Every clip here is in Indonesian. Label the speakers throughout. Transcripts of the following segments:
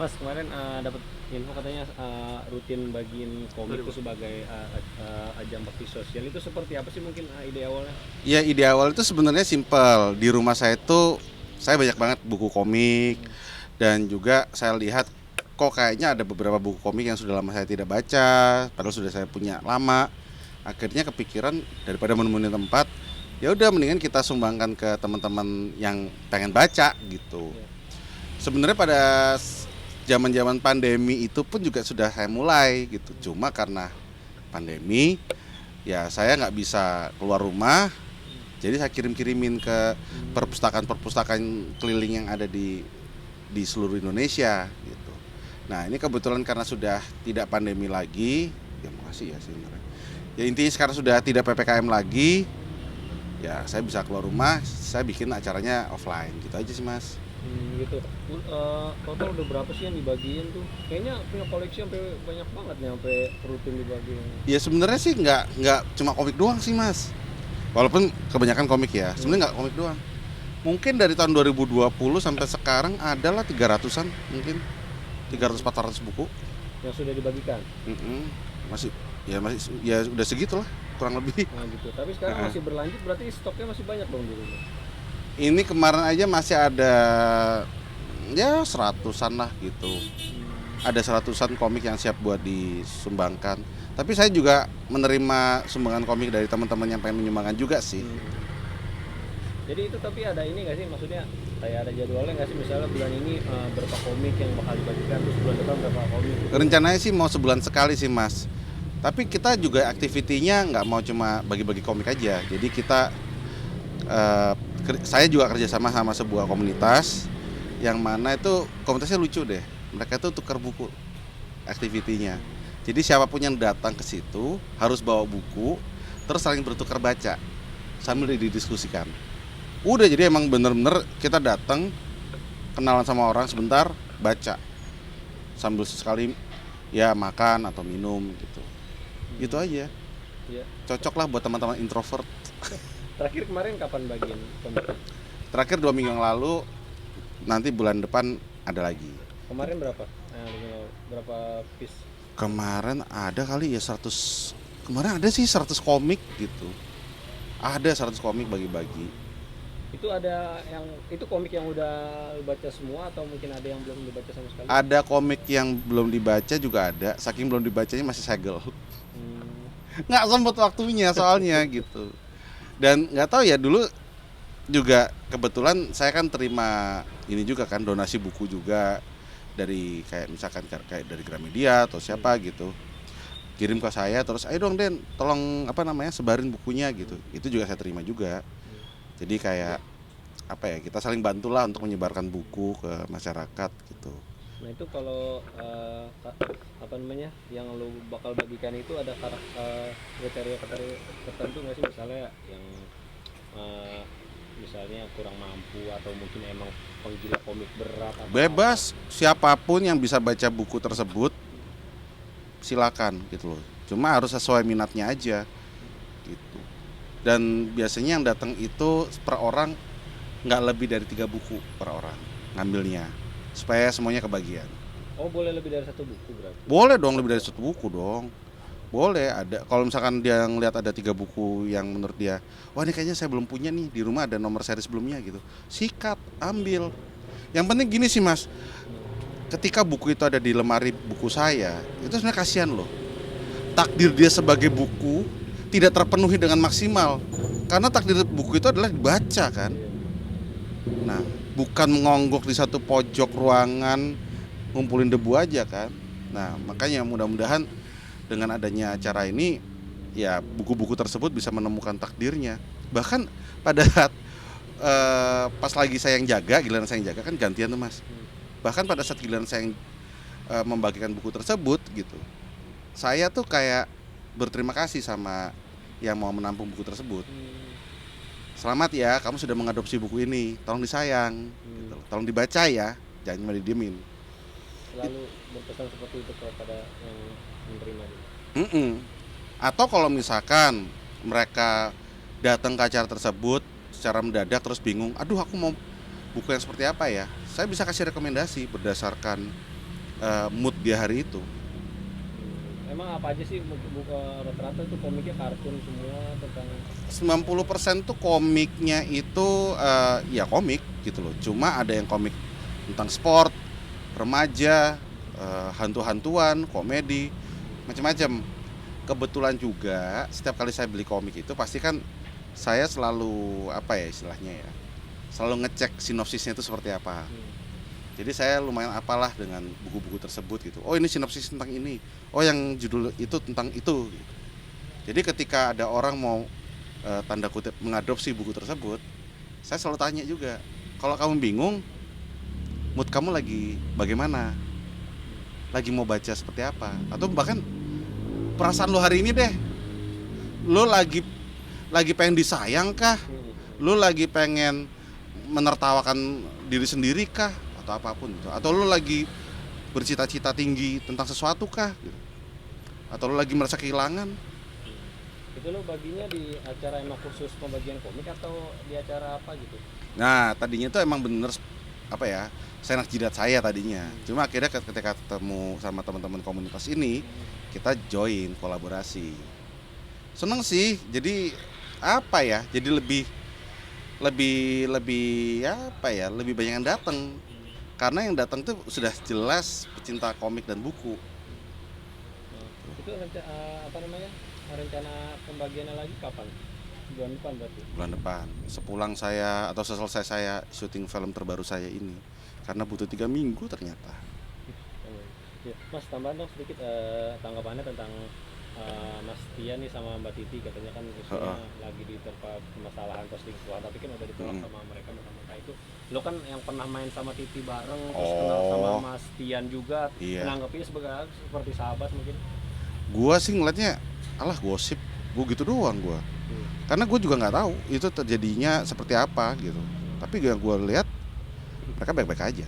Speaker 1: Mas kemarin dapat info katanya rutin bagiin komik itu sebagai ajang bakti sosial, itu seperti apa sih mungkin ide awalnya?
Speaker 2: Ya ide awal itu sebenarnya simpel. Di rumah saya itu saya banyak banget buku komik
Speaker 1: Hmm.
Speaker 2: dan juga saya lihat kok kayaknya ada beberapa buku komik yang sudah lama saya tidak baca, padahal sudah saya punya lama. Akhirnya kepikiran daripada menemukan tempat, ya udah mendingan kita sumbangkan ke teman-teman yang pengen baca gitu.
Speaker 1: Ya.
Speaker 2: Sebenarnya pada zaman-zaman pandemi itu pun juga sudah saya mulai gitu.
Speaker 1: Hmm.
Speaker 2: Cuma karena pandemi ya saya nggak bisa keluar rumah, jadi saya kirim-kirimin ke
Speaker 1: Hmm.
Speaker 2: perpustakaan-perpustakaan keliling yang ada di seluruh Indonesia gitu. Nah ini kebetulan karena sudah tidak pandemi lagi, ya makasih ya sebenarnya. Ya intinya sekarang sudah tidak PPKM lagi, ya saya bisa keluar rumah, saya bikin acaranya offline gitu aja sih mas.
Speaker 1: Gitu. Total udah berapa sih yang dibagiin tuh? Kayaknya punya koleksi sampai banyak banget nih, sampai rutin dibagiin.
Speaker 2: Ya sebenarnya sih nggak cuma komik doang sih mas. Walaupun kebanyakan komik ya,
Speaker 1: Hmm.
Speaker 2: sebenarnya nggak komik doang. Mungkin dari tahun 2020 sampai sekarang adalah 300-an mungkin, 300-400 buku.
Speaker 1: Yang sudah dibagikan.
Speaker 2: Mm-mm. Masih ya udah segitulah kurang lebih.
Speaker 1: Nah gitu. Tapi sekarang masih berlanjut, berarti stoknya masih banyak dong di rumah.
Speaker 2: Ini kemarin aja masih ada ya seratusan lah gitu.
Speaker 1: Hmm.
Speaker 2: Ada seratusan komik yang siap buat disumbangkan. Tapi saya juga menerima sumbangan komik dari teman-teman yang pengen menyumbangkan juga sih.
Speaker 1: Hmm. Jadi itu tapi ada ini nggak sih, maksudnya kayak ada jadwalnya nggak sih, misalnya bulan ini berapa komik yang bakal dibagikan, terus bulan depan berapa komik gitu?
Speaker 2: Rencananya sih mau sebulan sekali sih mas. Tapi kita juga aktivitinya nggak mau cuma bagi-bagi komik aja. Jadi eh, saya juga kerjasama sama sebuah komunitas yang mana itu komunitasnya lucu deh. Mereka itu tukar buku aktivitinya. Jadi siapapun yang datang ke situ harus bawa buku, terus saling bertukar baca sambil didiskusikan. Udah jadi emang bener-bener kita datang kenalan sama orang sebentar, baca sambil sekali ya makan atau minum gitu. Gitu
Speaker 1: Hmm.
Speaker 2: aja.
Speaker 1: Ya.
Speaker 2: Cocok lah buat teman-teman introvert.
Speaker 1: Terakhir kemarin kapan bagian komiknya?
Speaker 2: Terakhir 2 minggu yang lalu, nanti bulan depan ada lagi.
Speaker 1: Kemarin berapa? Berapa piece?
Speaker 2: Kemarin ada kali ya 100, kemarin ada sih 100 komik gitu. Ada 100 komik bagi-bagi.
Speaker 1: Itu ada yang itu komik yang udah lu baca semua atau mungkin ada yang belum dibaca sama sekali?
Speaker 2: Ada komik yang belum dibaca juga ada, saking belum dibacanya masih segel.
Speaker 1: Hmm.
Speaker 2: Nggak sempet waktunya soalnya gitu. Dan nggak tahu ya dulu juga kebetulan saya kan terima ini juga kan donasi buku juga dari kayak misalkan kayak dari Gramedia atau
Speaker 1: Hmm.
Speaker 2: siapa gitu, kirim ke saya terus ayo dong Den tolong apa namanya sebarin bukunya gitu, itu juga saya terima juga.
Speaker 1: Hmm.
Speaker 2: Jadi kayak apa ya, kita saling bantulah untuk menyebarkan buku ke masyarakat gitu.
Speaker 1: Nah itu kalau apa namanya yang lu bakal bagikan itu ada kriteria-kriteria tertentu nggak sih, misalnya yang eh, misalnya kurang mampu atau mungkin emang penggila komik berat atau apa?
Speaker 2: Bebas siapapun yang bisa baca buku tersebut silakan gitu loh, cuma harus sesuai minatnya aja gitu. Dan biasanya yang datang itu per orang nggak lebih dari 3 buku per orang ngambilnya, supaya semuanya kebagian.
Speaker 1: Oh boleh lebih dari satu buku berarti?
Speaker 2: Boleh dong lebih dari 1 buku dong. Boleh ada, kalau misalkan dia ngelihat ada 3 buku yang menurut dia, wah ini kayaknya saya belum punya nih, di rumah ada nomor seri sebelumnya gitu, sikat ambil. Yang penting gini sih mas, ketika buku itu ada di lemari buku saya, itu sebenarnya kasihan loh. Takdir dia sebagai buku tidak terpenuhi dengan maksimal, karena takdir buku itu adalah dibaca kan.
Speaker 1: Iya.
Speaker 2: Nah, bukan mengonggok di satu pojok ruangan ngumpulin debu aja kan. Nah, makanya mudah-mudahan dengan adanya acara ini ya buku-buku tersebut bisa menemukan takdirnya. Bahkan pada saat pas lagi saya yang jaga, giliran saya yang jaga kan gantian tuh mas.
Speaker 1: Hmm.
Speaker 2: Bahkan pada saat giliran saya yang membagikan buku tersebut gitu, saya tuh kayak berterima kasih sama yang mau menampung buku tersebut.
Speaker 1: Hmm.
Speaker 2: Selamat ya, kamu sudah mengadopsi buku ini. Tolong disayang,
Speaker 1: Hmm.
Speaker 2: gitu. Tolong dibaca ya, jangan cuma didiemin.
Speaker 1: Selalu berpesan seperti itu kepada yang menerima ini.
Speaker 2: Mm-mm. Atau kalau misalkan mereka datang ke acara tersebut secara mendadak terus bingung, aduh aku mau buku yang seperti apa ya? Saya bisa kasih rekomendasi berdasarkan mood dia hari itu.
Speaker 1: Emang apa aja sih buka rata-rata tuh komiknya kartun semua tentang
Speaker 2: 90% tuh komiknya itu ya komik gitu loh. Cuma ada yang komik tentang sport, remaja, hantu-hantuan, komedi, macam-macam. Kebetulan juga setiap kali saya beli komik itu pasti kan saya selalu apa ya istilahnya ya, selalu ngecek sinopsisnya itu seperti apa. Jadi saya lumayan apalah dengan buku-buku tersebut gitu. Oh ini sinopsis tentang ini. Oh yang judul itu tentang itu. Gitu. Jadi ketika ada orang mau tanda kutip mengadopsi buku tersebut, saya selalu tanya juga. Kalau kamu bingung, mood kamu lagi bagaimana? Lagi mau baca seperti apa? Atau bahkan perasaan lo hari ini deh. Lo lagi pengen disayang kah? Lo lagi pengen menertawakan diri sendiri kah? Atau apapun gitu. Atau lo lagi bercita-cita tinggi tentang sesuatu kah? Gitu. Atau lo lagi merasa kehilangan?
Speaker 1: itu lo baginya di acara emang khusus pembagian komik atau di acara apa gitu?
Speaker 2: Nah tadinya itu emang bener apa ya, senang jidat saya tadinya. Cuma akhirnya ketika ketemu sama teman-teman komunitas ini, kita join kolaborasi. Seneng sih, jadi apa ya? Jadi lebih apa ya? Lebih banyak yang datang. Karena yang datang tuh sudah jelas pecinta komik dan buku.
Speaker 1: Itu apa namanya? Rencana pembagiannya lagi kapan? Bulan depan berarti?
Speaker 2: Bulan depan. Sepulang saya atau selesai saya syuting film terbaru saya ini. Karena butuh 3 minggu ternyata.
Speaker 1: Ya, Mas tambahan dong sedikit tanggapannya tentang Mas Tian nih sama Mbak Titi, katanya kan isunya lagi diterpa permasalahan perselingkuhan, tapi kan udah ditolak sama mereka mentah-mentah itu. Lo kan yang pernah main sama Titi bareng, terus kenal sama Mas Tian juga, menanggapinya seperti sahabat mungkin?
Speaker 2: Gua sih ngeliatnya, alah gosip, gua gitu doang gua. Karena gue juga nggak tahu itu terjadinya seperti apa gitu. Tapi yang gue lihat mereka baik-baik aja.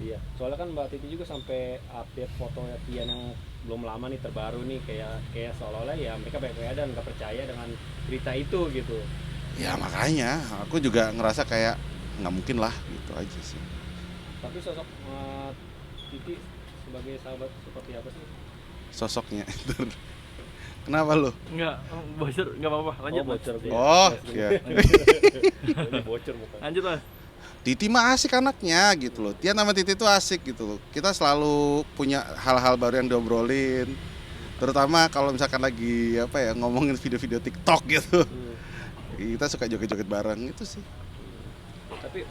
Speaker 1: Iya, soalnya kan Mbak Titi juga sampai update fotonya Tian yang belum lama nih terbaru nih, kayak seolah-olah ya mereka baik-baik aja dan nggak percaya dengan berita itu gitu.
Speaker 2: Ya makanya aku juga ngerasa kayak nggak mungkin lah gitu aja sih.
Speaker 1: Tapi sosok Titi sebagai sahabat seperti apa sih?
Speaker 2: Sosoknya. Kenapa lo?
Speaker 3: Enggak, bocor, enggak apa-apa, lanjut.
Speaker 1: Bocor dia.
Speaker 2: Oh, iya.
Speaker 1: Ini bocor bukan.
Speaker 3: Lanjut Mas.
Speaker 2: Titi mah asik anaknya gitu loh. Tian sama Titi tuh asik gitu loh. Kita selalu punya hal-hal baru yang diobrolin. Terutama kalau misalkan lagi apa ya ngomongin video-video TikTok gitu. Kita suka joget-joget bareng itu sih.
Speaker 1: Tapi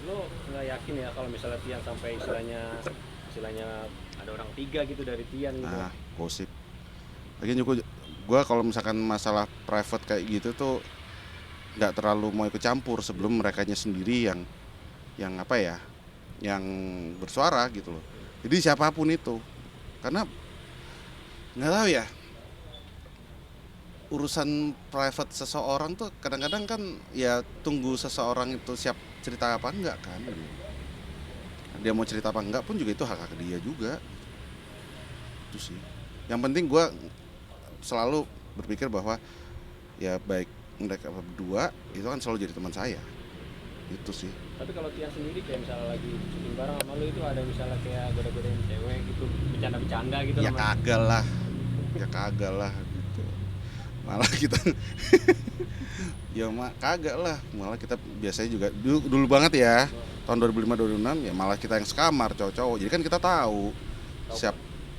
Speaker 1: lo nggak yakin ya kalau misalnya Tian sampai istilahnya ada orang tiga gitu dari Tian gitu?
Speaker 2: Nah, gosip. Lagian juga gue kalau misalkan masalah private kayak gitu tuh nggak terlalu mau ikut campur sebelum merekanya sendiri yang apa ya, yang bersuara gitu loh. Jadi siapapun itu, karena nggak tahu ya, urusan private seseorang tuh kadang-kadang kan ya tunggu seseorang itu siap cerita apa enggak kan. Dia mau cerita apa enggak pun juga itu hak dia juga. Itu sih. Yang penting gue selalu berpikir bahwa ya baik mereka berdua itu kan selalu jadi teman saya. Itu sih.
Speaker 1: Tapi kalau Tian sendiri kayak misalnya lagi syuting bareng sama lo itu ada misalnya kayak goda-godain cewek gitu, bercanda-bercanda gitu?
Speaker 2: Ya kagak lah. Ya kagak lah gitu. Malah kita ya kagak lah. Malah kita biasanya juga dulu banget ya. Tahun 2005 2006 ya malah kita yang sekamar cowok-cowok. Jadi kan kita tahu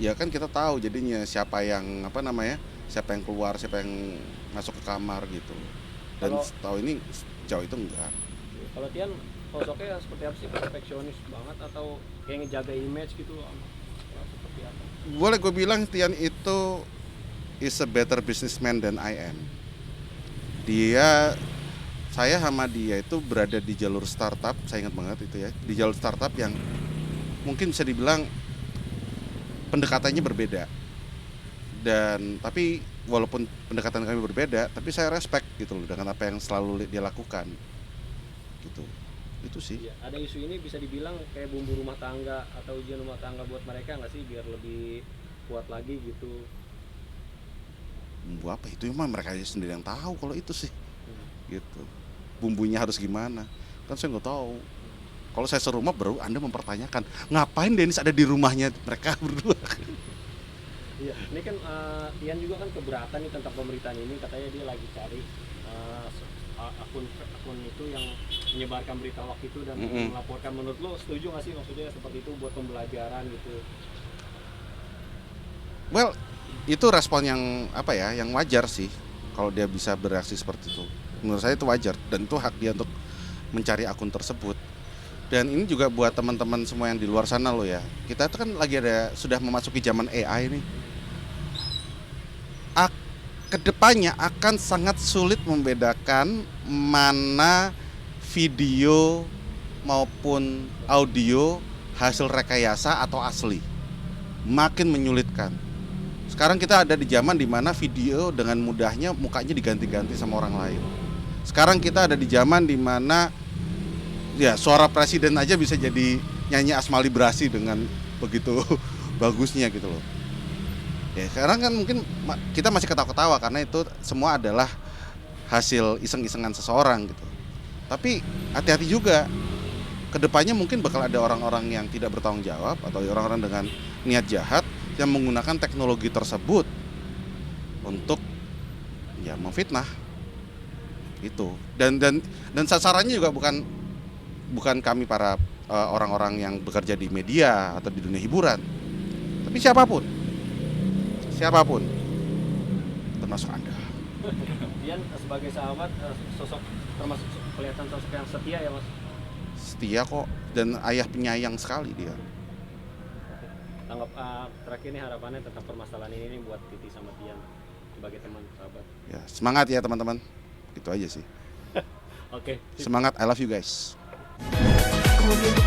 Speaker 2: ya kan kita tahu jadinya siapa yang apa namanya? Siapa yang keluar, siapa yang masuk ke kamar gitu. Dan setahu ini jauh itu enggak.
Speaker 1: Kalau Tian sosoknya seperti apa sih? Perfeksionis banget atau kayak ngejaga image gitu? Seperti apa?
Speaker 2: Boleh gue bilang Tian itu is a better businessman than I am. Saya sama dia itu berada di jalur startup, saya ingat banget itu ya. Di jalur startup yang mungkin bisa dibilang pendekatannya berbeda. Dan tapi walaupun pendekatan kami berbeda, tapi saya respect gitu loh dengan apa yang selalu dia lakukan. Gitu. Itu sih.
Speaker 1: Ya, ada isu ini bisa dibilang kayak bumbu rumah tangga atau ujian rumah tangga buat mereka nggak sih biar lebih kuat lagi gitu?
Speaker 2: Bumbu apa itu mah mereka aja sendiri yang tahu kalau itu sih. Gitu. Bumbunya harus gimana? Kan saya nggak tahu. Kalau saya serumah baru Anda mempertanyakan, ngapain Dennis ada di rumahnya mereka berdua?
Speaker 1: Iya, ini kan Ian juga kan keberatan nih tentang pemberitaan ini, katanya dia lagi cari akun itu yang menyebarkan berita hoax itu dan melaporkan. Menurut lo setuju nggak sih maksudnya seperti itu buat pembelajaran gitu?
Speaker 2: Well, itu respon yang yang wajar sih kalau dia bisa bereaksi seperti itu. Menurut saya itu wajar dan itu hak dia untuk mencari akun tersebut. Dan ini juga buat teman-teman semua yang di luar sana loh ya. Kita itu kan sudah memasuki zaman AI nih. Kedepannya akan sangat sulit membedakan mana video maupun audio hasil rekayasa atau asli. Makin menyulitkan. Sekarang kita ada di zaman dimana video dengan mudahnya mukanya diganti-ganti sama orang lain. Sekarang kita ada di zaman dimana ya suara presiden aja bisa jadi nyanyi Asmali Brasi dengan begitu bagusnya gitu loh. Ya sekarang kan mungkin kita masih ketawa-ketawa karena itu semua adalah hasil iseng-isengan seseorang gitu. Tapi hati-hati juga, kedepannya mungkin bakal ada orang-orang yang tidak bertanggung jawab atau orang-orang dengan niat jahat yang menggunakan teknologi tersebut untuk ya memfitnah itu. Dan sasarannya juga bukan kami para orang-orang yang bekerja di media atau di dunia hiburan, tapi siapapun termasuk Anda.
Speaker 1: Ian sebagai sahabat sosok termasuk kelihatan sosok yang setia ya Mas?
Speaker 2: Setia kok, dan ayah penyayang sekali dia.
Speaker 1: Tanggap terakhir nih harapannya tentang permasalahan ini buat Titi sama Tian sebagai teman sahabat.
Speaker 2: Ya semangat ya teman-teman, gitu aja sih.
Speaker 1: Oke.
Speaker 2: Semangat, I love you guys.
Speaker 4: Kemudian